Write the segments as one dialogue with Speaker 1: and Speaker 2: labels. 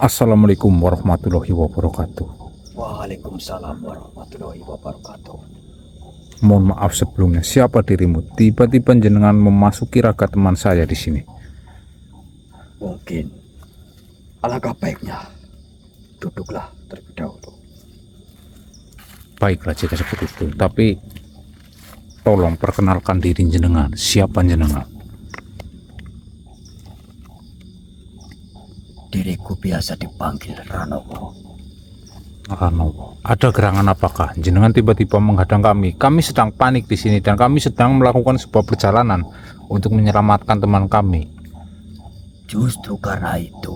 Speaker 1: Assalamualaikum warahmatullahi wabarakatuh.
Speaker 2: Waalaikumsalam warahmatullahi wabarakatuh.
Speaker 1: Mohon maaf sebelumnya, siapa dirimu? Tiba-tiba jenengan memasuki raga teman saya di sini.
Speaker 2: Mungkin alangkah baiknya duduklah terlebih dahulu.
Speaker 1: Baiklah jika seperti itu, tapi tolong perkenalkan diri jenengan. Siapa jenengan?
Speaker 2: Diriku biasa dipanggil Ranowo.
Speaker 1: Ranowo. Ada gerangan apakah? Jenengan tiba-tiba menghadang kami. Kami sedang panik di sini dan kami sedang melakukan sebuah perjalanan untuk menyelamatkan teman kami.
Speaker 2: Justru karena itu,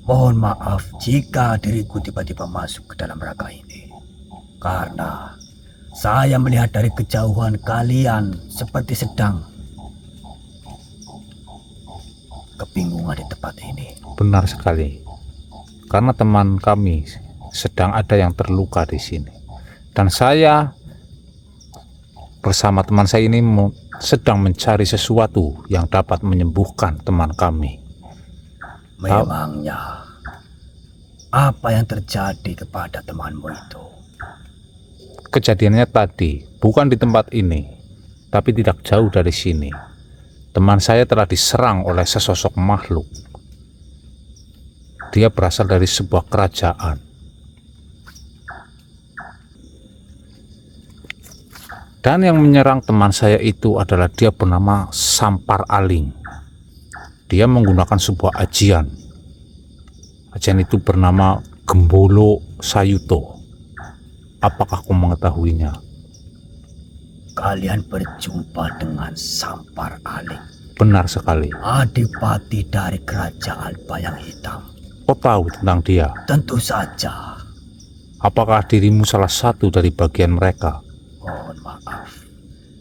Speaker 2: mohon maaf jika diriku tiba-tiba masuk ke dalam raga ini. Karena saya melihat dari kejauhan kalian seperti sedang kebingungan di tempat ini.
Speaker 1: Benar sekali. Karena teman kami sedang ada yang terluka di sini. Dan saya bersama teman saya ini sedang mencari sesuatu yang dapat menyembuhkan teman kami.
Speaker 2: Memangnya apa yang terjadi kepada temanmu itu?
Speaker 1: Kejadiannya tadi bukan di tempat ini, tapi tidak jauh dari sini. Teman saya telah diserang oleh sesosok makhluk. Dia berasal dari sebuah kerajaan. Dan yang menyerang teman saya itu adalah dia bernama Sampar Aling. Dia menggunakan sebuah ajian. Ajian itu bernama Gembolo Sayuto. Apakah kau mengetahuinya?
Speaker 2: Kalian berjumpa dengan Sampar Aling.
Speaker 1: Benar sekali.
Speaker 2: Adipati dari kerajaan Bayang Hitam.
Speaker 1: Kau tahu tentang dia?
Speaker 2: Tentu saja.
Speaker 1: Apakah dirimu salah satu dari bagian mereka?
Speaker 2: Mohon maaf,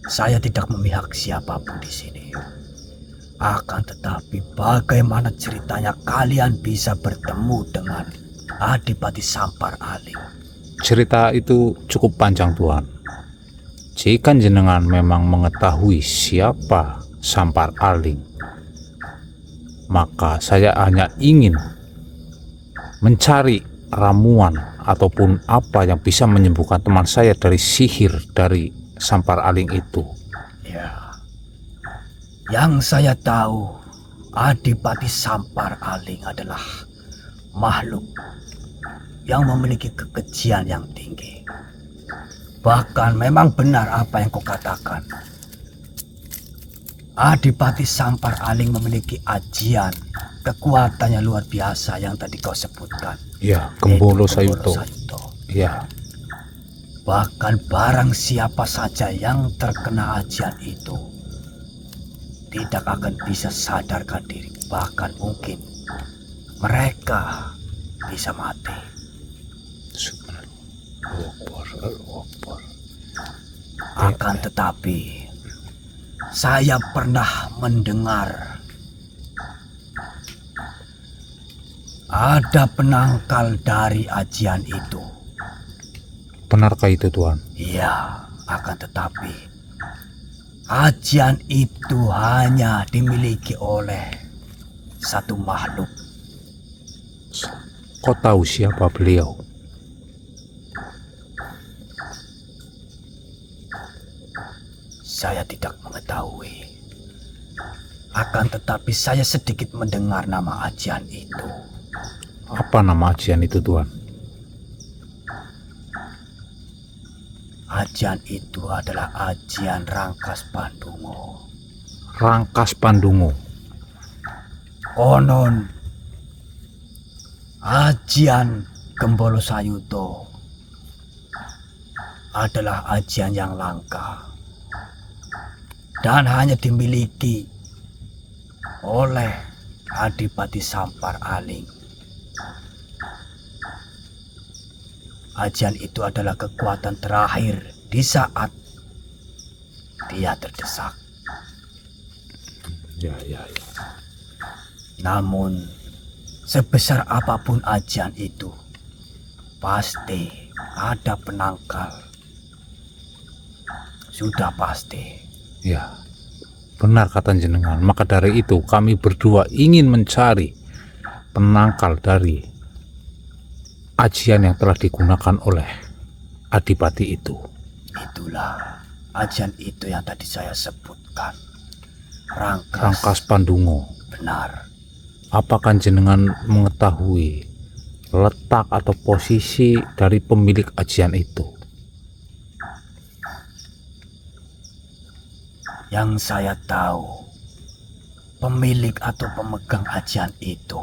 Speaker 2: saya tidak memihak siapapun di sini. Akan tetapi bagaimana ceritanya kalian bisa bertemu dengan Adipati Sampar Aling?
Speaker 1: Cerita itu cukup panjang, Tuan. Jika jenengan memang mengetahui siapa Sampar Aling, maka saya hanya ingin mencari ramuan ataupun apa yang bisa menyembuhkan teman saya dari sihir dari Sampar Aling itu.
Speaker 2: Ya, yang saya tahu Adipati Sampar Aling adalah makhluk yang memiliki kekejian yang tinggi. Bahkan memang benar apa yang kau katakan. Adipati Sampar Aling memiliki ajian, kekuatannya luar biasa yang tadi kau sebutkan.
Speaker 1: Ya, Gembolo
Speaker 2: Gembolo
Speaker 1: Sayuto.
Speaker 2: Sayuto.
Speaker 1: Ya,
Speaker 2: Bahkan barang siapa saja yang terkena ajian itu tidak akan bisa sadarkan diri. Bahkan mungkin mereka bisa mati. Akan tetapi saya pernah mendengar ada penangkal dari ajian itu.
Speaker 1: benarkah itu, Tuan?
Speaker 2: Iya, akan tetapi ajian itu hanya dimiliki oleh satu makhluk.
Speaker 1: Kau tahu siapa beliau?
Speaker 2: Saya tidak mengetahui. Akan tetapi saya sedikit mendengar nama ajian itu.
Speaker 1: Apa nama ajian itu, Tuan?
Speaker 2: Ajian itu adalah ajian Rangkas Bandungo.
Speaker 1: Rangkas Bandungo.
Speaker 2: Konon ajian Gembolo Sayuto adalah ajian yang langka dan hanya dimiliki oleh Adipati Sampar Aling. Ajian itu adalah kekuatan terakhir di saat dia terdesak.
Speaker 1: Ya.
Speaker 2: Namun, sebesar apapun ajian itu, pasti ada penangkal. Sudah pasti.
Speaker 1: Ya, benar kata jenengan. Maka dari itu kami berdua ingin mencari penangkal dari ajian yang telah digunakan oleh Adipati itu.
Speaker 2: Itulah ajian itu yang tadi saya sebutkan.
Speaker 1: Rangkas Pandungo.
Speaker 2: Benar.
Speaker 1: Apakah jenengan mengetahui letak atau posisi dari pemilik ajian itu?
Speaker 2: Yang saya tahu, pemilik atau pemegang ajian itu,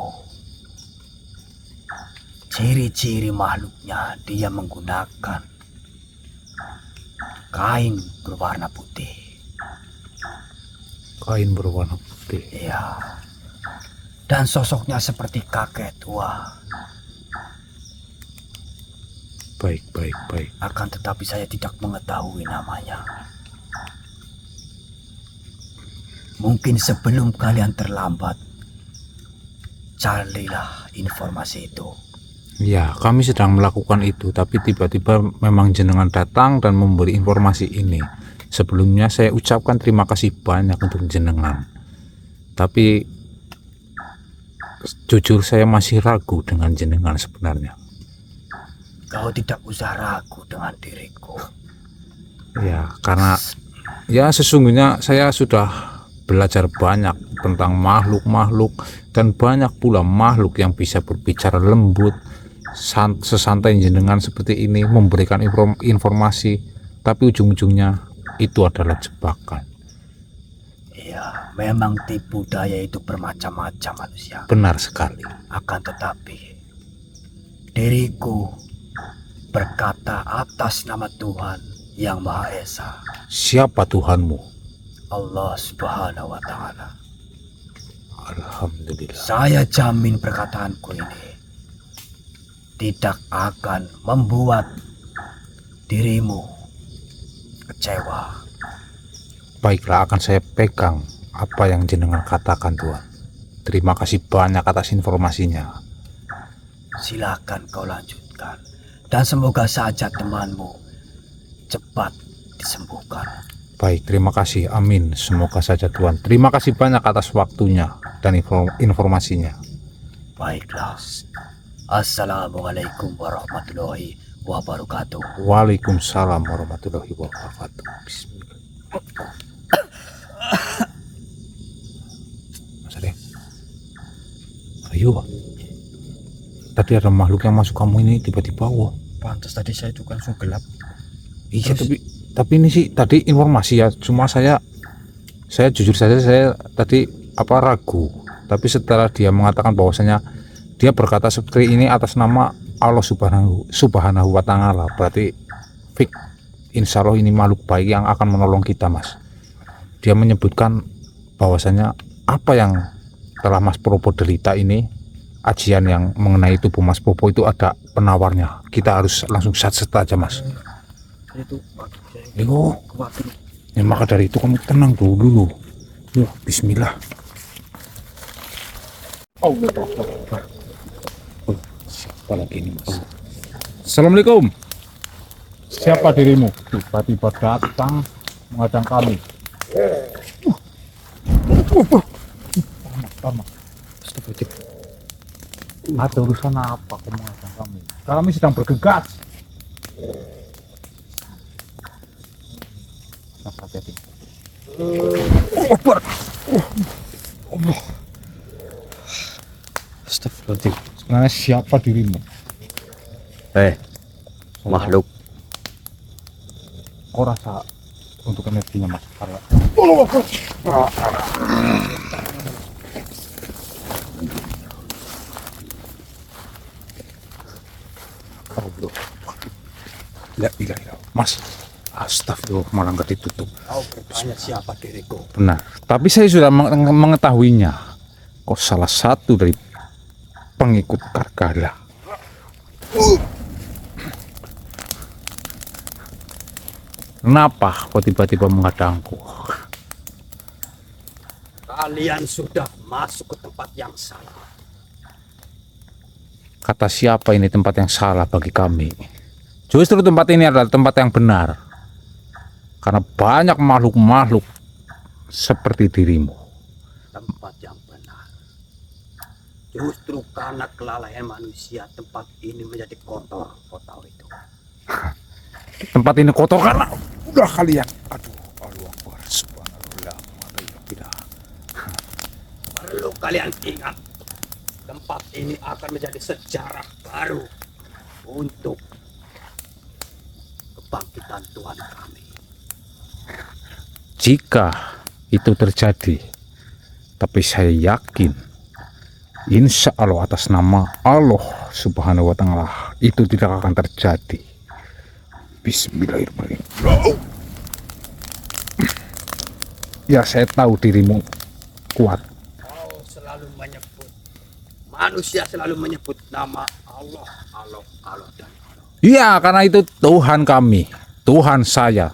Speaker 2: ciri-ciri makhluknya dia menggunakan kain berwarna putih.
Speaker 1: Kain berwarna putih.
Speaker 2: Iya. Dan sosoknya seperti kakek tua.
Speaker 1: Baik.
Speaker 2: Akan tetapi saya tidak mengetahui namanya. Mungkin sebelum kalian terlambat, carilah informasi itu.
Speaker 1: Ya, kami sedang melakukan itu, tapi tiba-tiba memang jenengan datang dan memberi informasi ini. Sebelumnya saya ucapkan terima kasih banyak untuk jenengan. Tapi jujur saya masih ragu dengan jenengan sebenarnya.
Speaker 2: Kau tidak usah ragu dengan diriku.
Speaker 1: Ya, karena ya sesungguhnya saya sudah belajar banyak tentang makhluk-makhluk, dan banyak pula makhluk yang bisa berbicara lembut, sesantai jenengan seperti ini, memberikan informasi, tapi ujung-ujungnya itu adalah jebakan.
Speaker 2: Iya, memang tipu daya itu bermacam-macam manusia.
Speaker 1: Benar sekali.
Speaker 2: Akan tetapi, diriku berkata atas nama Tuhan yang Maha Esa.
Speaker 1: Siapa Tuhanmu?
Speaker 2: Allah Subhanahu wa Ta'ala.
Speaker 1: Alhamdulillah.
Speaker 2: Saya jamin perkataanku ini tidak akan membuat dirimu kecewa.
Speaker 1: Baiklah, akan saya pegang apa yang jenengan katakan, Tuhan. Terima kasih banyak atas informasinya.
Speaker 2: Silakan kau lanjutkan. Dan semoga saja temanmu cepat disembuhkan.
Speaker 1: Baik, terima kasih. Amin. Semoga saja, Tuhan. Terima kasih banyak atas waktunya dan informasinya.
Speaker 2: Baiklah. Assalamualaikum warahmatullahi wabarakatuh.
Speaker 1: Waalaikumsalam warahmatullahi wabarakatuh. Bismillah. Mas Ade. Ayo. Tadi ada makhluk yang masuk kamu ini tiba-tiba. Wah.
Speaker 2: Pantas tadi saya itu kan langsung gelap.
Speaker 1: Iya, tapi ini sih tadi informasi ya, cuma saya jujur saja saya tadi ragu, tapi setelah dia mengatakan bahwasanya dia berkata seperti ini atas nama Allah Subhanahu wa Ta'ala, berarti fik, insya Allah ini makhluk baik yang akan menolong kita, Mas. Dia menyebutkan bahwasanya apa yang telah Mas Probo derita ini, ajian yang mengenai tubuh Mas Probo itu ada penawarnya. Kita harus langsung set aja, Mas.
Speaker 2: Itu
Speaker 1: Yo, ya, maka dari itu kamu tenang dulu. Yuk, bismillah. Siapa lagi ini, Mas? Assalamualaikum. Siapa dirimu? Tiba-tiba datang menghadang kami. Paman. Ada urusan apa kamu menghadang kami? Kami sedang bergegas. Hati-hati.
Speaker 2: Astagfirullahaladzim.
Speaker 1: Sebenarnya siapa dirimu?
Speaker 2: Makhluk.
Speaker 1: Kau rasa untuk energinya, Mas? Mas, astagfirullah, malah nggak ditutup.
Speaker 2: Kau bertanya siapa diriku?
Speaker 1: Benar, tapi saya sudah mengetahuinya. Kau salah satu dari pengikut Kargala. Kenapa kau tiba-tiba menghadangku?
Speaker 2: Kalian sudah masuk ke tempat yang salah.
Speaker 1: Kata siapa ini tempat yang salah bagi kami? Justru tempat ini adalah tempat yang benar. Karena banyak makhluk-makhluk seperti dirimu.
Speaker 2: Tempat yang benar. Justru karena kelalaian manusia tempat ini menjadi kotor, kau tahu itu.
Speaker 1: Tempat ini kotor karena udah kalian. Aduh, Akbar, subhanallah, tidak.
Speaker 2: Perlu kalian ingat, tempat ini akan menjadi sejarah baru untuk kebangkitan Tuhan kami.
Speaker 1: Jika itu terjadi, tapi saya yakin, insya Allah atas nama Allah Subhanahu wa Ta'ala itu tidak akan terjadi. Bismillahirrahmanirrahim. Ya, saya tahu dirimu kuat.
Speaker 2: Kau selalu menyebut, manusia selalu menyebut nama Allah, Allah, Allah, dan Allah.
Speaker 1: Iya, karena itu Tuhan kami, Tuhan saya.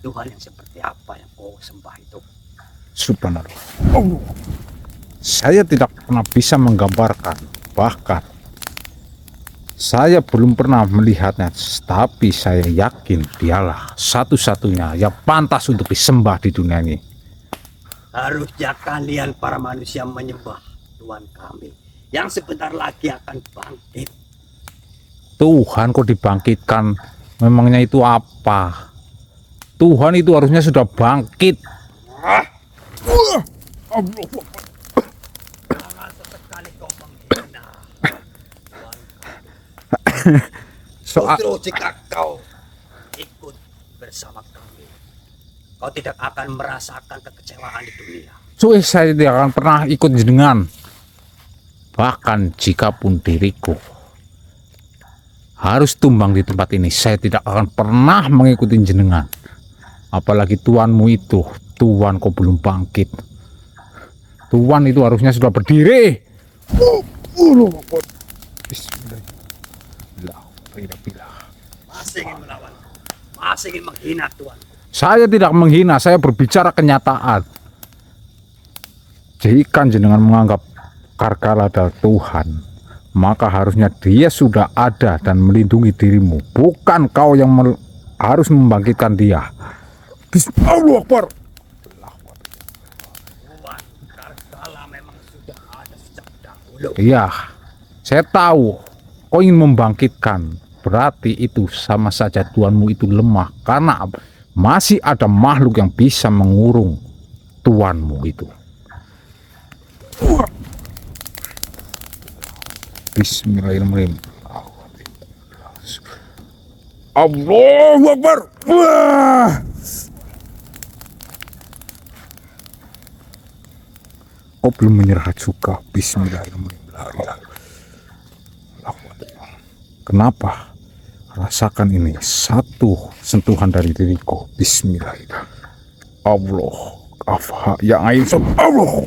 Speaker 2: Tuhan yang seperti apa yang kau sembah itu?
Speaker 1: Subhanallah. Oh. Saya tidak pernah bisa menggambarkan, bahkan saya belum pernah melihatnya, tapi saya yakin dialah satu-satunya yang pantas untuk disembah di dunia ini.
Speaker 2: Harusnya kalian para manusia menyembah Tuhan kami yang sebentar lagi akan bangkit.
Speaker 1: Tuhan kok dibangkitkan? Memangnya itu apa? Tuhan itu harusnya sudah bangkit.
Speaker 2: Jangan sesekali kau menghina Tuhan kami. Justru jika kau ikut bersama kami, kau tidak akan merasakan kekecewaan di dunia.
Speaker 1: Saya tidak akan pernah ikut jenengan. Bahkan jika pun diriku harus tumbang di tempat ini, saya tidak akan pernah mengikuti jenengan. Apalagi Tuanmu itu, Tuan kok belum bangkit. Tuan itu harusnya sudah berdiri.
Speaker 2: Masih ingin melawan, masih ingin menghina Tuhan.
Speaker 1: Saya tidak menghina, saya berbicara kenyataan. Jika jenengan menganggap Karkala adalah Tuhan, maka harusnya dia sudah ada dan melindungi dirimu, bukan kau yang harus membangkitkan dia. Allahu Akbar.
Speaker 2: Tuhan Karkala memang sudah ada sejak dahulu.
Speaker 1: Iya, saya tahu kau ingin membangkitkan. Berarti itu sama saja Tuanmu itu lemah, karena masih ada makhluk yang bisa mengurung Tuanmu itu. Bismillahirrahmanirrahim. Allahu Akbar. Kau belum menyerah juga. Bismillahirrahmanirrahim. Kenapa? Rasakan ini, satu sentuhan dari diriku. Bismillahirrahmanirrahim. Allah, afha ya ain Allah.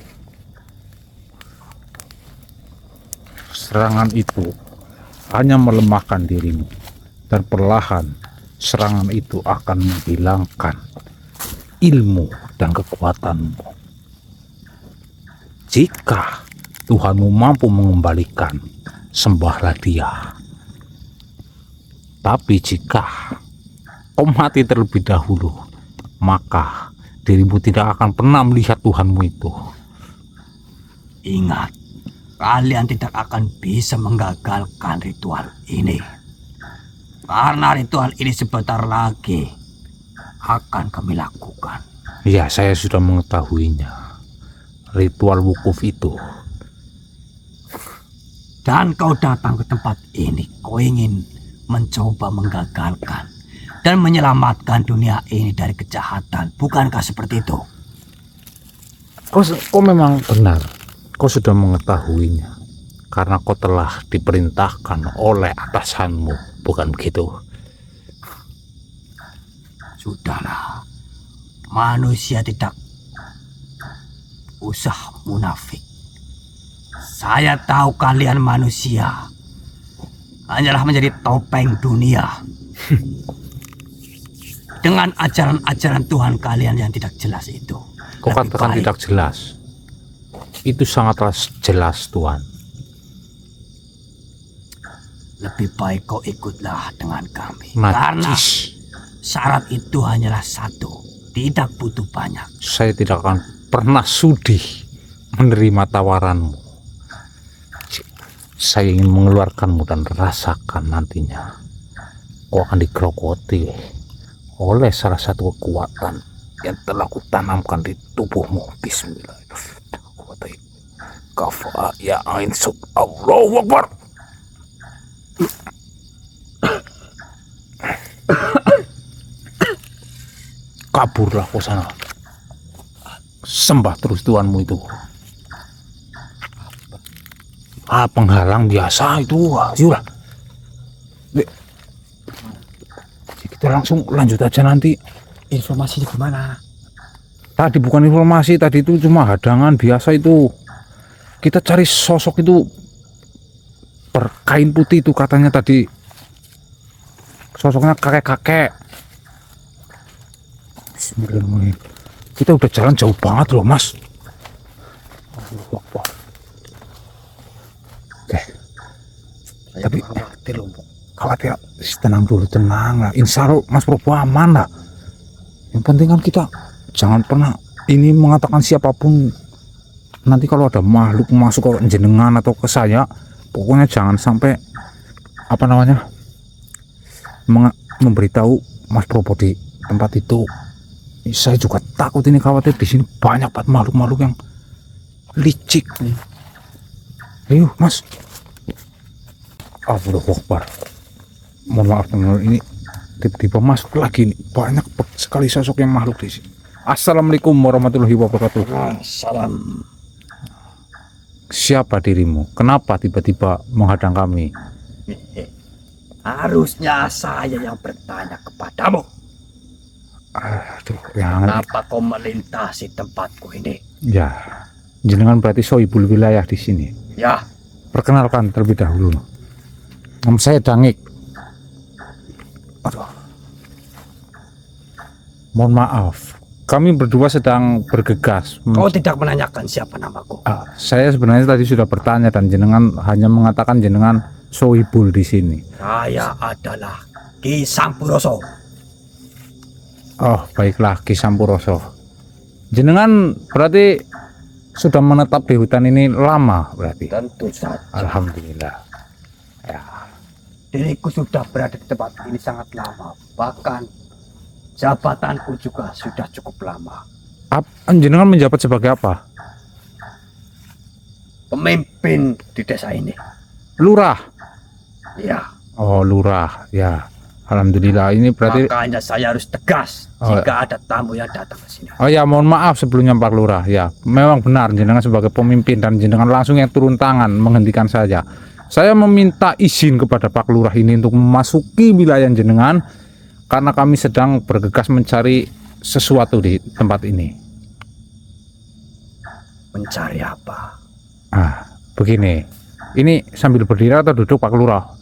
Speaker 1: Serangan itu hanya melemahkan dirimu, dan perlahan serangan itu akan menghilangkan ilmu dan kekuatanmu. Jika Tuhanmu mampu mengembalikan, sembahlah Dia. Tapi jika kau mati terlebih dahulu, maka dirimu tidak akan pernah melihat Tuhanmu itu.
Speaker 2: Ingat, kalian tidak akan bisa menggagalkan ritual ini. Karena ritual ini sebentar lagi akan kami lakukan.
Speaker 1: Ya, saya sudah mengetahuinya. Ritual wukuf itu.
Speaker 2: Dan kau datang ke tempat ini, kau ingin mencoba menggagalkan dan menyelamatkan dunia ini dari kejahatan. Bukankah seperti itu?
Speaker 1: Kau memang benar. Kau sudah mengetahuinya. Karena kau telah diperintahkan oleh atasanmu. Bukan begitu?
Speaker 2: Sudahlah. Manusia tidak usah munafik. Saya tahu kalian manusia hanyalah menjadi topeng dunia dengan ajaran-ajaran Tuhan kalian yang tidak jelas itu.
Speaker 1: Kau katakan tidak jelas. Itu sangatlah jelas, Tuhan.
Speaker 2: Lebih baik kau ikutlah dengan kami.
Speaker 1: Najis.
Speaker 2: Karena syarat itu hanyalah satu. Tidak butuh banyak.
Speaker 1: Saya tidak akan pernah sudi menerima tawaranmu. saya ingin mengeluarkanmu dan rasakan nantinya kau akan digerogoti oleh salah satu kekuatan yang telah kutanamkan di tubuhmu. Bismillahirrahmanirrahim. Kafa ya ain sub Allahu Akbar. Kaburlah kau sana. Sembah terus Tuhanmu itu. Penghalang biasa itu. Ayolah. Kita langsung lanjut aja nanti.
Speaker 2: Informasinya gimana?
Speaker 1: Tadi bukan informasi, tadi itu cuma hadangan biasa itu. Kita cari sosok itu berkain putih itu katanya tadi. Sosoknya kakek-kakek. Bismillahirrahmanirrahim. Kita udah jalan jauh banget loh, Mas. Oke. Tapi
Speaker 2: khawatir loh.
Speaker 1: Khawatir, tenang dulu, tenang lah. Insya Allah Mas Probo aman lah. Yang penting kan kita jangan pernah ini mengatakan siapapun. Nanti kalau ada makhluk masuk ke jenengan atau ke saya, pokoknya jangan sampai apa namanya memberitahu Mas Probo di tempat itu. Saya juga takut ini, khawatir di sini banyak banget makhluk-makhluk yang licik. Ayo Mas. Allahu Akbar. Mohon maaf teman-teman, ini tiba-tiba masuk lagi nih. Banyak sekali sosok yang makhluk di sini. Assalamualaikum warahmatullahi wabarakatuh.
Speaker 2: Salam.
Speaker 1: Siapa dirimu? Kenapa tiba-tiba menghadang kami?
Speaker 2: Harusnya saya yang bertanya kepadamu.
Speaker 1: Aduh, yang
Speaker 2: Kenapa kau melintasi tempatku ini?
Speaker 1: ya, jenengan berarti sohibul wilayah di sini.
Speaker 2: Ya,
Speaker 1: Perkenalkan terlebih dahulu. Nama saya Dangik. Aduh. Mohon maaf, kami berdua sedang bergegas.
Speaker 2: kau tidak menanyakan siapa namaku.
Speaker 1: Saya sebenarnya tadi sudah bertanya dan jenengan hanya mengatakan jenengan sohibul di sini.
Speaker 2: Saya adalah Ki Sampuroso.
Speaker 1: Oh, baiklah Ki Sampuroso. Jenengan berarti sudah menetap di hutan ini lama berarti?
Speaker 2: Tentu saja.
Speaker 1: Alhamdulillah. Ya.
Speaker 2: Diriku sudah berada di tempat ini sangat lama. Bahkan jabatanku juga sudah cukup lama.
Speaker 1: Jenengan menjabat sebagai apa?
Speaker 2: Pemimpin di desa ini.
Speaker 1: Lurah.
Speaker 2: Ya.
Speaker 1: Oh, lurah. Ya. Alhamdulillah, ini berarti.
Speaker 2: Makanya saya harus tegas jika ada tamu yang datang ke sini.
Speaker 1: Oh ya, mohon maaf sebelumnya Pak Lurah. Ya, memang benar jenengan sebagai pemimpin dan jenengan langsung yang turun tangan menghentikan saja. Saya meminta izin kepada Pak Lurah ini untuk memasuki wilayah jenengan karena kami sedang bergegas mencari sesuatu di tempat ini.
Speaker 2: Mencari apa?
Speaker 1: Begini. Ini sambil berdiri atau duduk Pak Lurah?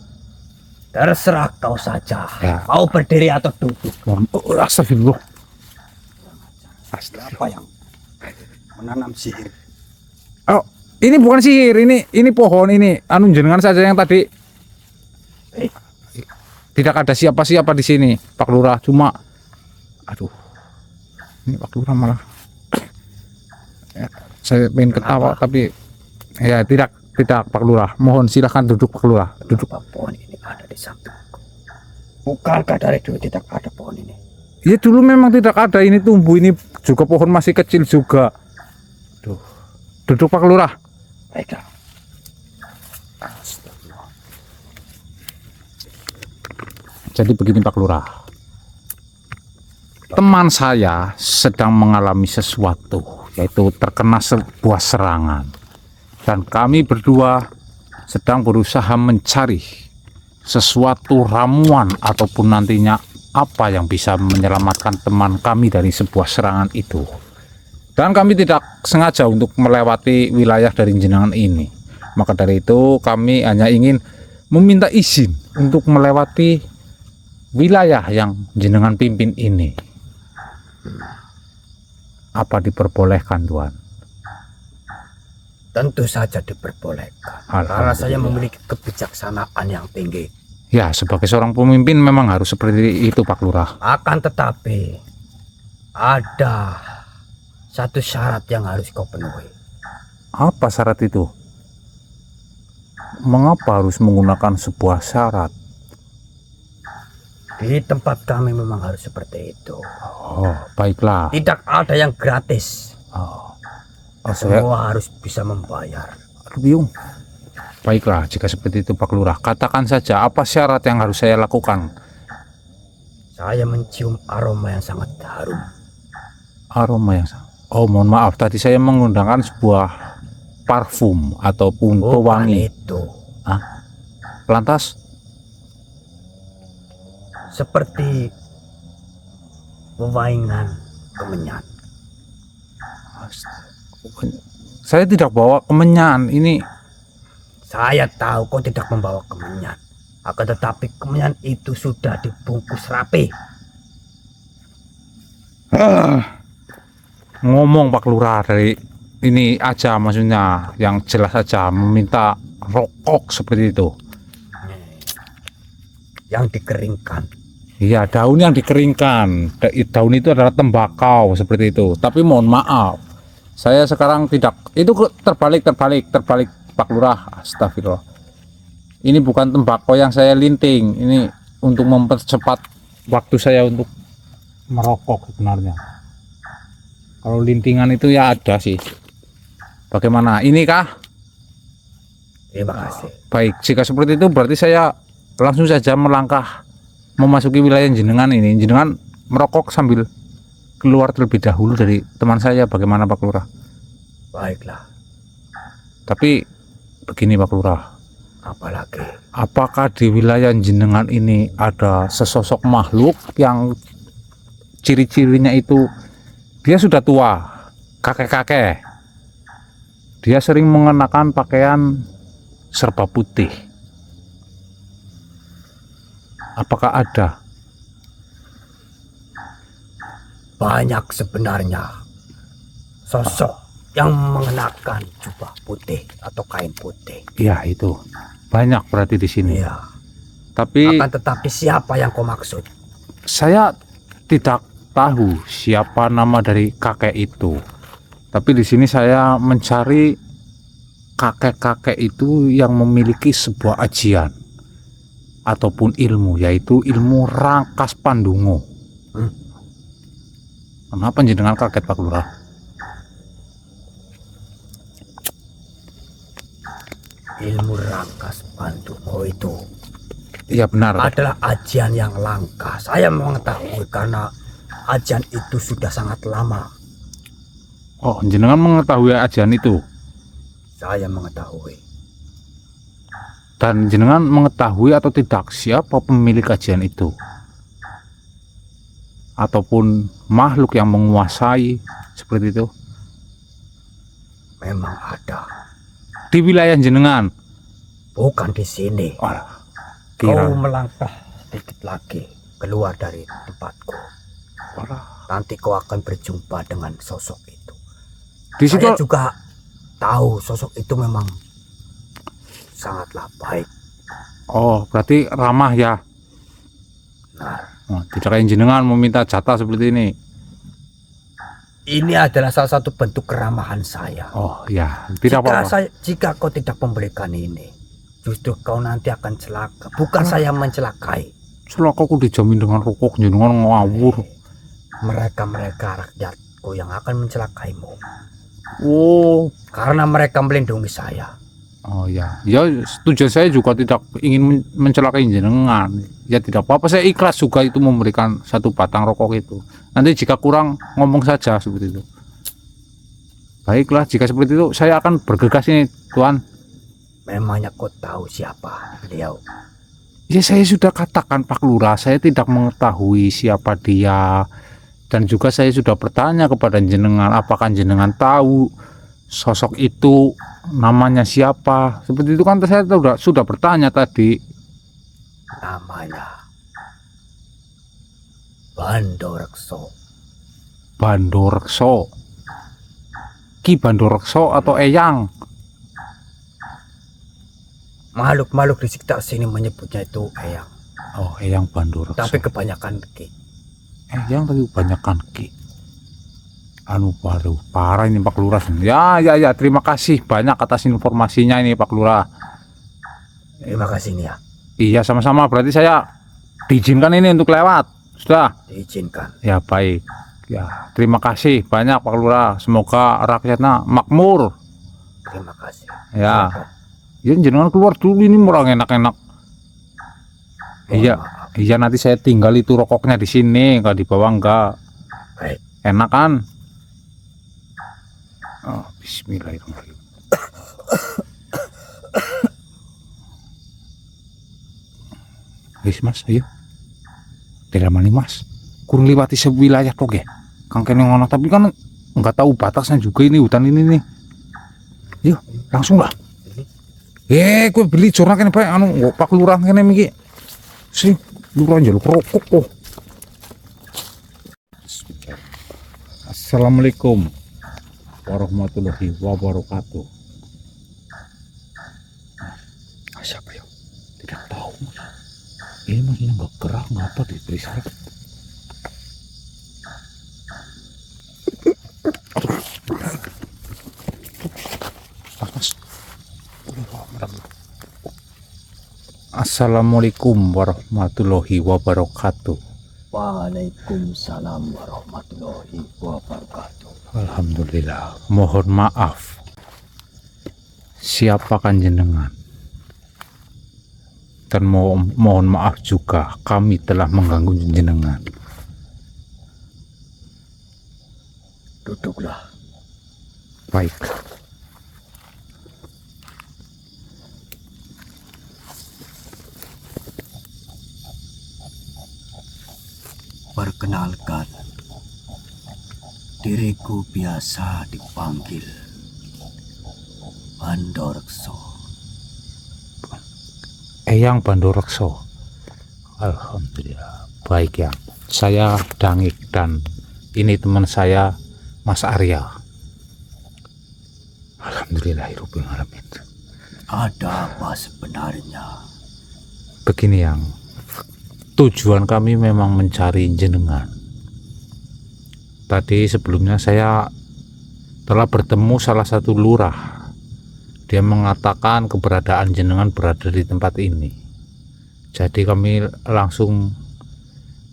Speaker 2: Terserah kau saja.
Speaker 1: Ya.
Speaker 2: Kau berdiri atau duduk.
Speaker 1: Astagfirullah.
Speaker 2: Apa yang menanam sihir?
Speaker 1: Oh, ini bukan sihir, ini pohon ini. Anu jenengan saja yang tadi. Tidak ada siapa-siapa di sini, Pak Lurah. Cuma, aduh, ini Pak Lurah malah. Ya, saya pengen ketawa, tapi ya tidak Pak Lurah. Mohon silahkan duduk Pak Lurah. Duduk.
Speaker 2: Pohon ini ada di sampingku. Bukankah dari dulu tidak ada pohon ini?
Speaker 1: Ya dulu memang tidak ada, ini tumbuh, ini juga pohon masih kecil juga. Duh. Duduk Pak Lurah.
Speaker 2: Baiklah.
Speaker 1: Jadi begini Pak Lurah. Teman saya sedang mengalami sesuatu, yaitu terkena sebuah serangan. Dan kami berdua sedang berusaha mencari sesuatu ramuan ataupun nantinya apa yang bisa menyelamatkan teman kami dari sebuah serangan itu. Dan kami tidak sengaja untuk melewati wilayah dari jenengan ini. Maka dari itu kami hanya ingin meminta izin untuk melewati wilayah yang jenengan pimpin ini. Apa diperbolehkan Tuhan?
Speaker 2: Tentu saja diperbolehkan. Karena saya memiliki kebijaksanaan yang tinggi.
Speaker 1: Ya, sebagai seorang pemimpin memang harus seperti itu Pak Lurah.
Speaker 2: Akan tetapi ada satu syarat yang harus kau penuhi.
Speaker 1: Apa syarat itu? Mengapa harus menggunakan sebuah syarat?
Speaker 2: Di tempat kami memang harus seperti itu.
Speaker 1: Oh, baiklah.
Speaker 2: Tidak ada yang gratis.
Speaker 1: Oh, saya
Speaker 2: Semua harus bisa membayar.
Speaker 1: bingung. Baiklah, jika seperti itu Pak Lurah, katakan saja apa syarat yang harus saya lakukan.
Speaker 2: Saya mencium aroma yang sangat harum.
Speaker 1: Aroma yang oh, mohon maaf, tadi saya menggunakan sebuah parfum ataupun
Speaker 2: Bukan
Speaker 1: pewangi.
Speaker 2: itu.
Speaker 1: Lantas
Speaker 2: Seperti wewangian kemenyan.
Speaker 1: saya tidak bawa kemenyan ini.
Speaker 2: Saya tahu kau tidak membawa kemenyan. Akan tetapi kemenyan itu sudah dibungkus rapi.
Speaker 1: Ngomong Pak Lurah, dari ini aja maksudnya, yang jelas saja meminta rokok seperti itu.
Speaker 2: Yang dikeringkan.
Speaker 1: Iya, daun yang dikeringkan. Daun itu adalah tembakau seperti itu. Tapi mohon maaf, saya sekarang tidak. Itu terbalik Pak Lurah. Astagfirullah. Ini bukan tembakau yang saya linting. Ini untuk mempercepat waktu saya untuk merokok sebenarnya. Kalau lintingan itu ya ada sih. Bagaimana? Ini kah?
Speaker 2: Terima kasih.
Speaker 1: Baik, jika seperti itu berarti saya langsung saja melangkah memasuki wilayah jenengan ini. Jenengan merokok sambil keluar terlebih dahulu dari teman saya. Bagaimana Pak Lurah?
Speaker 2: Baiklah.
Speaker 1: Tapi begini Pak Lurah,
Speaker 2: Apalagi
Speaker 1: apakah di wilayah jenengan ini ada sesosok makhluk yang ciri-cirinya itu dia sudah tua, kakek-kakek, dia sering mengenakan pakaian serba putih? Apakah ada?
Speaker 2: banyak sebenarnya sosok yang mengenakan jubah putih atau kain putih.
Speaker 1: Ya, itu banyak berarti di sini.
Speaker 2: Iya.
Speaker 1: Tapi
Speaker 2: Akan tetapi siapa yang kau maksud?
Speaker 1: saya tidak tahu siapa nama dari kakek itu. Tapi di sini saya mencari kakek-kakek itu yang memiliki sebuah ajian ataupun ilmu, yaitu ilmu Rangkas Pandungo. Kenapa jenengan kaget Pak Lurah?
Speaker 2: Ilmu Rangkas Pandungo itu
Speaker 1: Iya benar.
Speaker 2: adalah ajian yang langka. Saya mengetahui karena ajian itu sudah sangat lama.
Speaker 1: Oh, jenengan mengetahui ajian itu,
Speaker 2: Saya mengetahui.
Speaker 1: dan jenengan mengetahui atau tidak siapa pemilik ajian itu, ataupun makhluk yang menguasai seperti itu
Speaker 2: Memang ada.
Speaker 1: di wilayah jenengan.
Speaker 2: Bukan di sini.
Speaker 1: Alah,
Speaker 2: Kau
Speaker 1: kira.
Speaker 2: melangkah sedikit lagi keluar dari tempatku.
Speaker 1: Alah.
Speaker 2: Nanti kau akan berjumpa dengan sosok itu.
Speaker 1: Di situ
Speaker 2: Saya juga tahu sosok itu memang sangatlah baik.
Speaker 1: oh, berarti ramah ya.
Speaker 2: Nah,
Speaker 1: Oh, tidak kayak jenengan meminta jatah seperti ini.
Speaker 2: ini adalah salah satu bentuk keramahan saya.
Speaker 1: Oh ya, tidak apa-apa.
Speaker 2: Jika kau tidak memberikan ini, justru kau nanti akan celaka. Bukan saya mencelakai.
Speaker 1: Selaka aku dijamin dengan rokok, jenengan ngawur.
Speaker 2: Mereka rakyatku yang akan mencelakaimu.
Speaker 1: Oh,
Speaker 2: Karena mereka melindungi saya.
Speaker 1: oh ya, ya tujuan saya juga tidak ingin mencelakai jenengan. Ya tidak apa-apa, saya ikhlas juga itu memberikan satu batang rokok itu. Nanti jika kurang ngomong saja seperti itu. Baiklah, jika seperti itu saya akan bergegas ini, Tuan.
Speaker 2: Memangnya kau tahu siapa beliau?
Speaker 1: Ya saya sudah katakan Pak Lurah, saya tidak mengetahui siapa dia. Dan juga saya sudah bertanya kepada jenengan, apakah jenengan tahu sosok itu namanya siapa? Seperti itu kan saya sudah bertanya tadi.
Speaker 2: Namanya Bandorekso.
Speaker 1: Bandorekso. Ki Bandorekso atau Eyang?
Speaker 2: Makhluk-makhluk di sekitar sini menyebutnya itu Eyang.
Speaker 1: Oh, Eyang Bandorekso.
Speaker 2: Tapi kebanyakan Ki.
Speaker 1: Eyang tapi kebanyakan Ki. Anu baru parah ini Pak Lurah. Ya, terima kasih banyak atas informasinya ini Pak Lurah.
Speaker 2: Terima kasih nih ya.
Speaker 1: Iya, sama-sama. Berarti saya diizinkan ini untuk lewat. Sudah.
Speaker 2: Diizinkan.
Speaker 1: Ya, baik. Ya, terima kasih banyak Pak Lurah. Semoga rakyatnya makmur.
Speaker 2: Terima kasih.
Speaker 1: Ya.
Speaker 2: Silakan.
Speaker 1: Ya, jangan keluar dulu, ini murah enak-enak.
Speaker 2: Mohon
Speaker 1: Iya.
Speaker 2: maaf.
Speaker 1: Iya, nanti saya tinggal itu rokoknya di sini, nggak dibawa enggak.
Speaker 2: Baik.
Speaker 1: Enak kan? Oh, bismillahirrahmanirrahim. Wis Mas, ayo. Dilamani Mas. Kurang liwati sewilayah tok ya. Kang kene ngono, tapi kan nggak tahu batasnya juga ini hutan ini nih. Yuk, langsung lah. Gue beli jorna kene bae anu Pak Lurah kene iki. Si lurah njaluk rokok kok. Assalamualaikum warahmatullahi wabarakatuh. Siapa ya? Tidak tahu Mas. Ini masnya nggak gerak, ngapa diberi syarat? Mas. Assalamualaikum warahmatullahi wabarakatuh.
Speaker 2: Waalaikumsalam warahmatullahi wabarakatuh.
Speaker 1: Alhamdulillah. Mohon maaf. Siapakan jenengan? Dan mohon maaf juga kami telah mengganggu jenengan.
Speaker 2: Duduklah.
Speaker 1: Baik.
Speaker 2: Perkenalkan, diriku biasa dipanggil Bandorekso.
Speaker 1: Eyang Bandorekso. Alhamdulillah. Baik ya. Saya Dangik dan ini teman saya Mas Arya. Alhamdulillahirabbil alamin.
Speaker 2: Ada apa sebenarnya?
Speaker 1: Begini yang tujuan kami memang mencari jenengan. Tadi sebelumnya saya telah bertemu salah satu lurah. Dia mengatakan keberadaan jenengan berada di tempat ini. Jadi kami langsung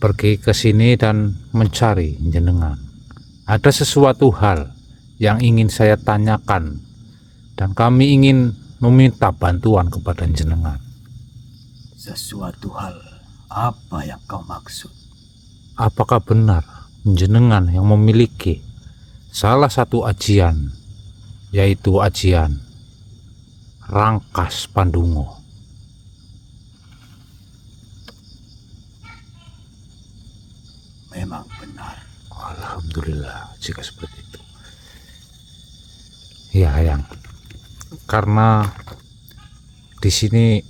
Speaker 1: pergi ke sini dan mencari jenengan. Ada sesuatu hal yang ingin saya tanyakan dan kami ingin meminta bantuan kepada jenengan.
Speaker 2: Sesuatu hal apa yang kau maksud?
Speaker 1: Apakah benar jenengan yang memiliki salah satu ajian, yaitu ajian Rangkas Pandungo?
Speaker 2: Memang benar.
Speaker 1: Alhamdulillah jika seperti itu. Ya, yang karena di sini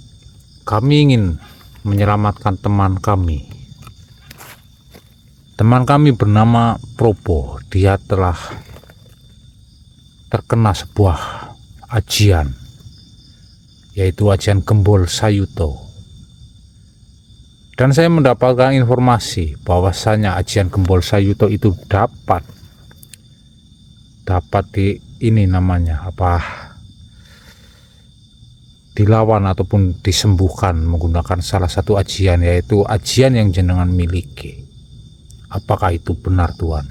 Speaker 1: kami ingin menyelamatkan teman kami. Teman kami bernama Probo. Dia telah terkena sebuah ajian, yaitu ajian Gembol Sayuto. Dan saya mendapatkan informasi bahwasanya ajian Gembol Sayuto itu dapat di ini namanya apa, dilawan ataupun disembuhkan menggunakan salah satu ajian, yaitu ajian yang jenengan miliki. Apakah itu benar Tuan?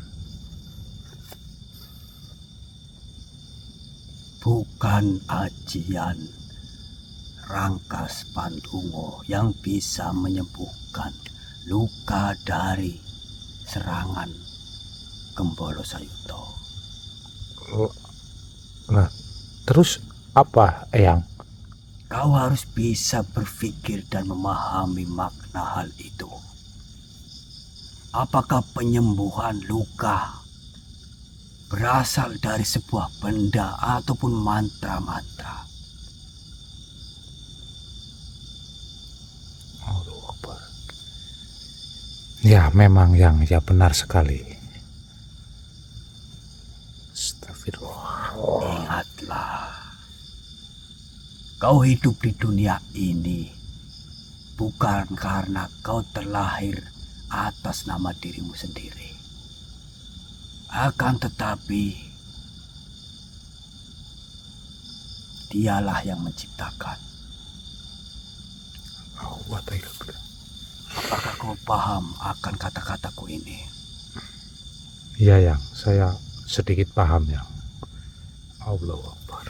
Speaker 2: Bukan ajian Rangkas Pandungo yang bisa menyembuhkan luka dari serangan Gembolo Sayuto.
Speaker 1: Nah, terus apa Eyang?
Speaker 2: Kau harus bisa berpikir dan memahami makna hal itu. Apakah penyembuhan luka berasal dari sebuah benda ataupun mantra-mantra?
Speaker 1: Allahu Akbar. Ya, memang yang ya benar sekali. Astagfirullah.
Speaker 2: Ingatlah, kau hidup di dunia ini bukan karena kau terlahir atas nama dirimu sendiri. Akan tetapi, dialah yang menciptakan. kau paham akan kata-kataku ini?
Speaker 1: Iya Yang, saya sedikit paham Yang. Allahu Akbar.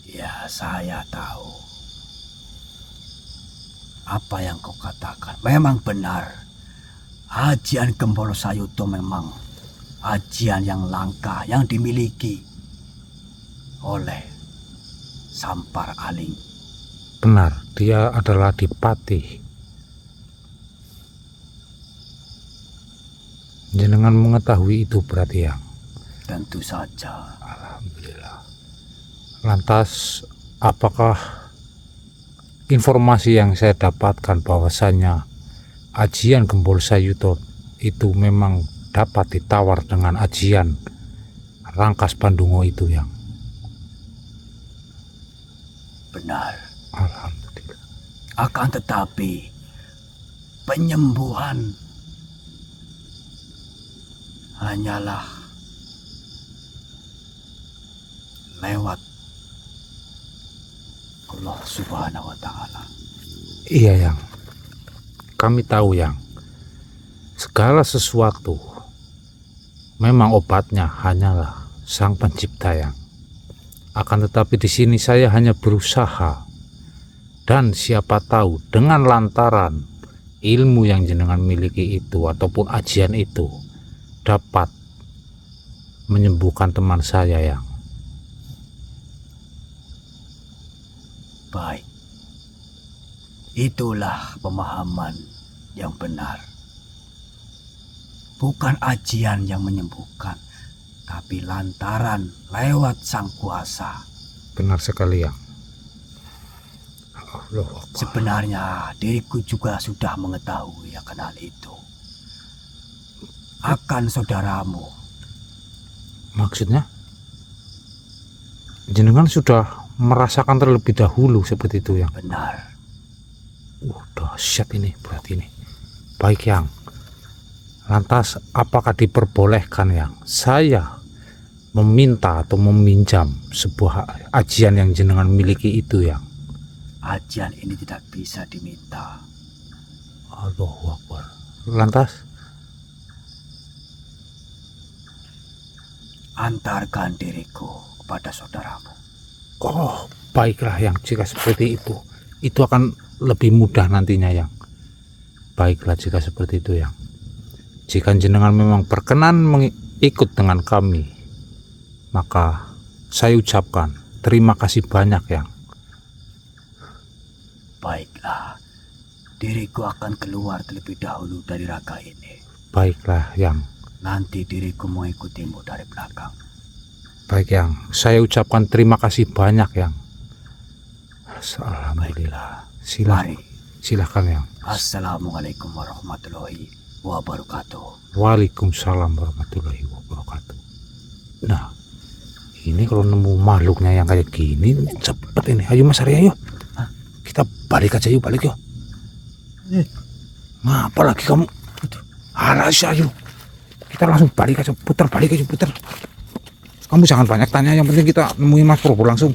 Speaker 2: Ya, saya tahu. Apa yang kau katakan memang benar. Ajian Gembolo Sayuto memang ajian yang langka yang dimiliki oleh Sampar Aling.
Speaker 1: Benar, dia adalah Dipati. Jenengan mengetahui itu berarti Yang?
Speaker 2: Tentu saja.
Speaker 1: Alhamdulillah. Lantas apakah informasi yang saya dapatkan bahwasanya ajian Gembolo Sayuto itu memang dapat ditawar dengan ajian Rangkas Bandungo itu Yang?
Speaker 2: Benar.
Speaker 1: Alhamdulillah.
Speaker 2: Akan tetapi penyembuhan hanyalah lewat Allah Subhanahu wa Ta'ala.
Speaker 1: Iya Yang, kami tahu Yang, segala sesuatu memang obatnya hanyalah Sang Pencipta Yang. Akan tetapi di sini saya hanya berusaha, dan siapa tahu dengan lantaran ilmu yang jenengan miliki itu ataupun ajian itu dapat menyembuhkan teman saya Yang.
Speaker 2: Baik. Itulah pemahaman yang benar. Bukan ajian yang menyembuhkan, tapi lantaran lewat Sang Kuasa.
Speaker 1: Benar sekali Yang. Allahu Akbar.
Speaker 2: Sebenarnya diriku juga sudah mengetahui akan hal itu. Akan saudaramu.
Speaker 1: Maksudnya? Jenengan sudah merasakan terlebih dahulu seperti itu Yang?
Speaker 2: Benar.
Speaker 1: Dahsyat ini berarti ini. Baik Yang. Lantas apakah diperbolehkan Yang saya meminta atau meminjam sebuah ajian yang jenengan miliki itu Yang?
Speaker 2: Ajian ini tidak bisa diminta.
Speaker 1: Allahu Akbar. Lantas?
Speaker 2: Antarkan diriku kepada saudaramu.
Speaker 1: Oh, baiklah Yang, jika seperti itu akan lebih mudah nantinya Yang. Baiklah jika seperti itu Yang. Jika jenengan memang berkenan ikut dengan kami, maka saya ucapkan terima kasih banyak Yang.
Speaker 2: Baiklah, diriku akan keluar terlebih dahulu dari raga ini.
Speaker 1: Baiklah Yang.
Speaker 2: Nanti diriku mengikutimu dari belakang.
Speaker 1: Baik Yang, saya ucapkan terima kasih banyak Yang. Alhamdulillah.
Speaker 2: Mari.
Speaker 1: Silakan Yang.
Speaker 2: Assalamualaikum warahmatullahi wabarakatuh.
Speaker 1: Waalaikumsalam warahmatullahi wabarakatuh. Nah, ini kalau nemu makhluknya yang kayak gini cepet ini. Ayo Mas Arya, ayo. Kita balik aja yuk, balik yuk. Ngapa lagi kamu? Alas ayo. Kita langsung balik aja, putar balik aja, putar. Kamu jangan banyak tanya, yang penting kita nemuin Mas Probo langsung.